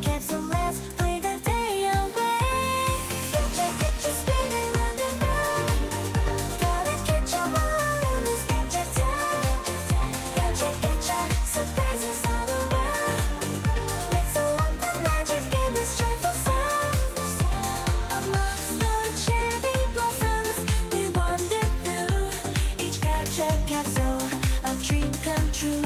capsule, let's play the day away. Gacha, gacha, spinning round and round. Gotta catch 'em all in this gacha time. Gacha, gacha, surprises all around. Let's unlock the magic in this joyful sound. Amongst the cherry blossoms, we wander through each gacha capsule, a dream come true.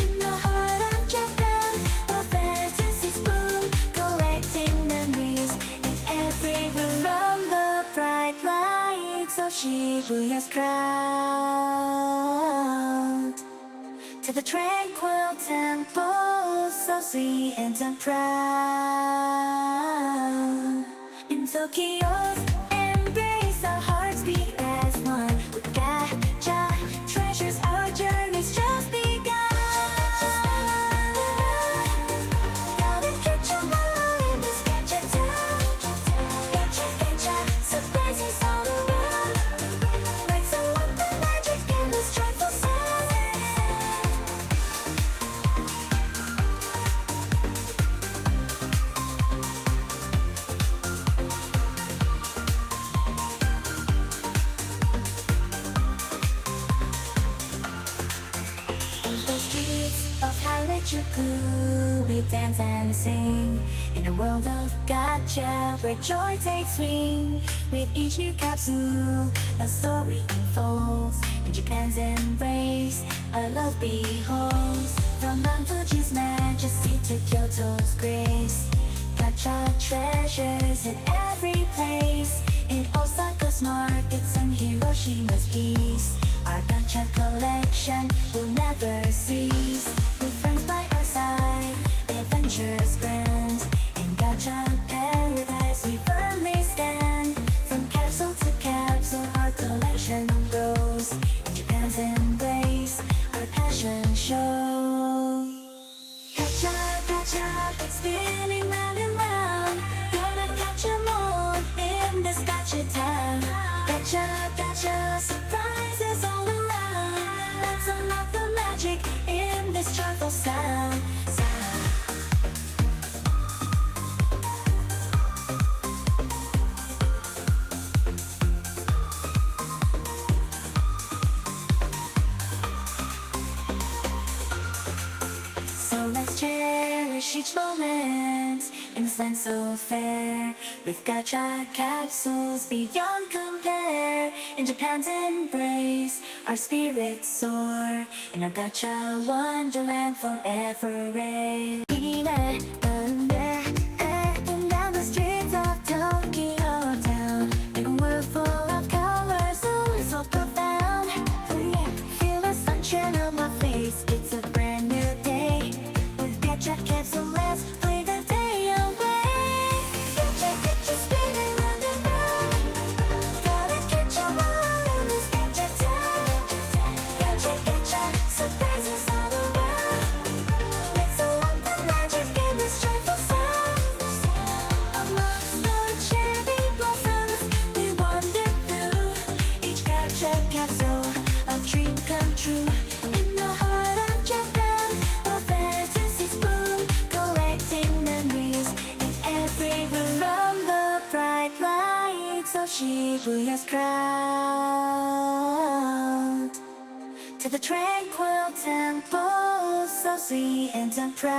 In the heart of Japan, a fantasy's bloom, collecting memories in every room. From the bright lights of Shibuya's crowd to the tranquil temples so sweet and proud. In Tokyo's embrace, our hearts beat as one. With gacha treasures, our journey's just begun. Gotta catch 'em all in this gacha time. Gacha, gacha, surprises all around. Let's unlock the magic in this joyful sound. The streets of Harajuku, we dance and sing in a world of gacha where joy takes wing. With each new capsule, a story unfolds. In Japan's embrace, our love beholds. From Mount Fuji's majesty to Kyoto's grace, gacha treasures in every place. In Osaka's markets and Hiroshima's peace, our gacha collection will never cease. With friends by our side, adventures grand. In gacha paradise we firmly stand. From capsule to capsule, our collection grows. In Japan's embrace, our passion shows. Gacha, gacha, it's spinning round and round. Gonna catch 'em all in this gacha time. Gacha, gacha, surprises all around. Let's unlock the magic in this joyful sound. So let's cherish each moment in this land so fair. With gacha capsules beyond compare. In Japan's embrace, our spirits soar. In our gacha wonderland forever reign. And down the streets of Tokyo town, in a world full of colors, so profound. Feel the sunshine on my face, it's a brand new day. With gacha capsule, let's play the day away. Gacha, gacha, spinning round and round. Gotta catch 'em all in this gacha time. Gacha, gacha, surprises all around. Let's unlock the magic in this joyful sound. Amongst the cherry blossoms, we wander through each gacha capsule, a dream come true. In the heart of Japan, a fantasy's bloom, collecting memories in every room. From the bright lights of Shibuya's crowd to the tranquil temples so sweet and proud.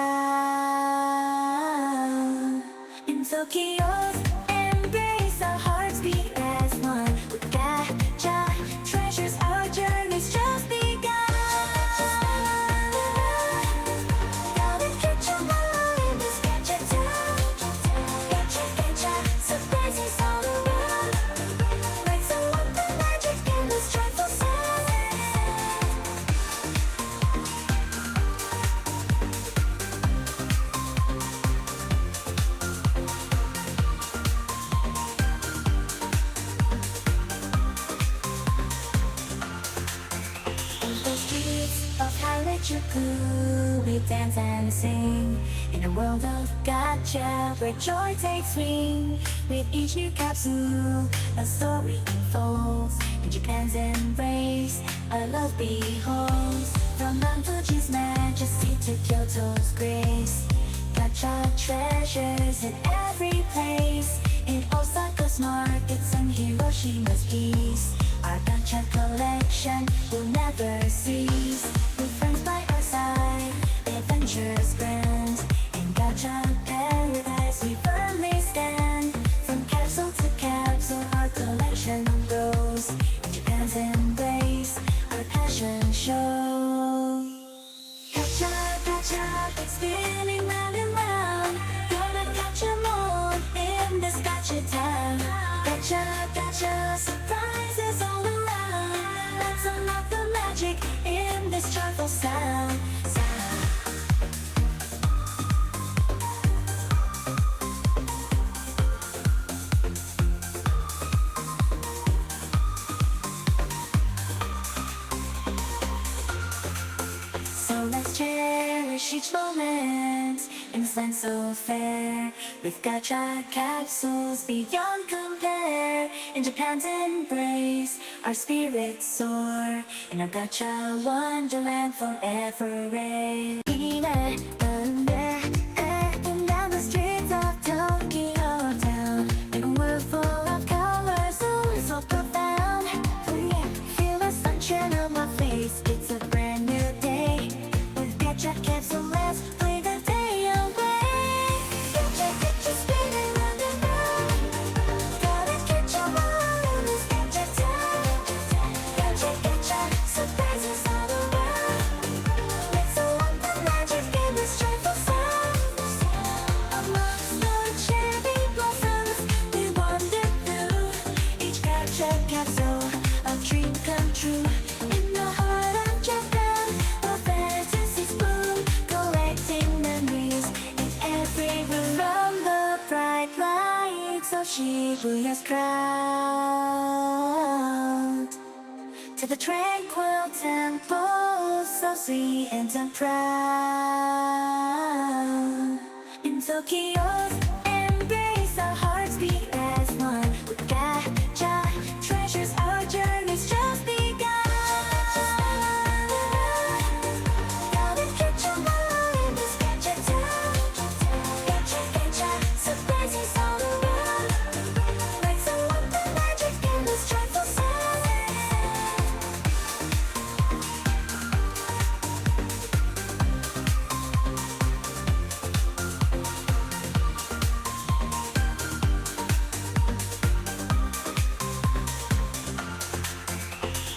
In Tokyo's embrace, our hearts beat as one. With gacha treasures, our journey's just begun. Gotta catch 'em all in this gacha time. Gacha, gacha, surprises all around. Let's unlock the magic in this joyful sound. The streets of Harajuku, we dance and sing in a world of gacha where joy takes wing. With each new capsule, a story unfolds. In Japan's embrace, our love beholds. From Mount Fuji's majesty to Kyoto's grace, gacha treasure adventures in every place. In Osaka's markets and Hiroshima's east, our Gacha collection will never cease. With friends by our side, the adventures grand. In Gacha paradise we firmly stand. From capsule to capsule our collection grows. In Japan's embrace, our passion shows. Gacha, gacha, it's spinning round and round. Gonna capture more in this Gacha town. Gacha, gacha, surprises all around. Let's unlock the magic in this joyful sound. So let's cherish each moment in this land so fair. With Gacha capsules beyond compare. In Japan's embrace, our spirits soar. In our Gacha wonderland forever reign. And down the streets of Tokyo town, in a world full of colors, so profound. Feel the sunshine on my face, it's a brand new day. With Gacha capsule, let's play the day away. Gacha, gacha, spinning round and round. Gotta catch 'em all in this Gacha town. Gacha, gacha, surprises all around. Let's unlock the magic in this joyful sound. Amongst the cherry blossoms, we wander through each Gacha capsule, a dream come true. In the heart of Japan, a fantasy's bloom, collecting memories in every room. From the bright lights of Shibuya's crowd to the tranquil temples so sweet and proud. In Tokyo's embrace, our hearts beat as one. With Gacha treasures, our journey's just begun. Gotta catch 'em all in this Gacha town. Gacha, gacha, surprises all around. Let's unlock the magic in this joyful sound.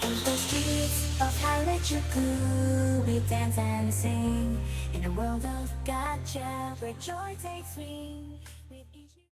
In the streets of Harajuku, we dance and sing. In a world of Gacha, where joy takes wing.